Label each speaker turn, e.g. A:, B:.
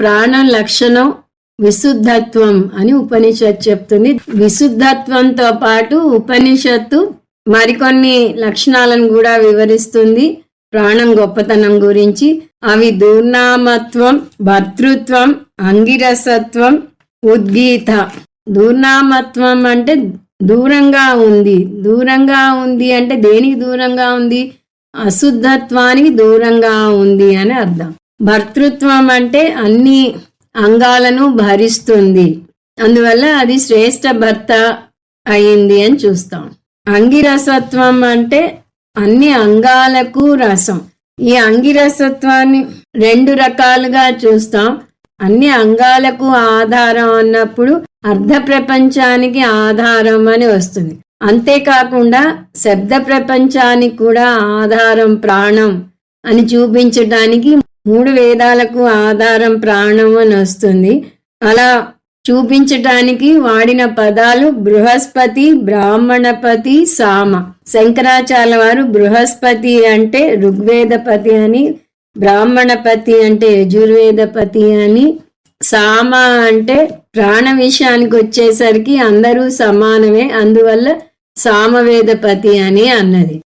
A: ప్రాణం లక్షణం విశుద్ధత్వం అని ఉపనిషత్తు చెప్తుంది. విశుద్ధత్వంతో పాటు ఉపనిషత్తు మరికొన్ని లక్షణాలను కూడా వివరిస్తుంది ప్రాణం గొప్పతనం గురించి. అవి దూర్నామత్వం, భర్తృత్వం, అంగిరసత్వం, ఉద్గీత. దూర్నామత్వం అంటే దూరంగా ఉంది. దూరంగా ఉంది అంటే దేనికి దూరంగా ఉంది? అశుద్ధత్వానికి దూరంగా ఉంది అని అర్థం. భర్తృత్వం అంటే అన్ని అంగాలను భరిస్తుంది, అందువల్ల అది శ్రేష్ఠ భర్త అయింది అని చూస్తాం. అంగిరసత్వం అంటే అన్ని అంగాలకు రసం. ఈ అంగిరసత్వాన్ని రెండు రకాలుగా చూస్తాం. అన్ని అంగాలకు ఆధారం అన్నప్పుడు అర్ధ ప్రపంచానికి ఆధారం అని వస్తుంది. అంతేకాకుండా శబ్ద ప్రపంచానికి కూడా ఆధారం ప్రాణం అని చూపించడానికి 3 వేదాలకు ఆధారం ప్రాణం అని వస్తుంది. అలా చూపించటానికి వాడిన పదాలు బృహస్పతి, బ్రాహ్మణపతి, సామ. శంకరాచార్య వారు బృహస్పతి అంటే ఋగ్వేదపతి అని, బ్రాహ్మణపతి అంటే యజుర్వేదపతి అని, సామ అంటే ప్రాణ విషయానికి వచ్చేసరికి అందరూ సమానమే, అందువల్ల సామవేదపతి అని అన్నది.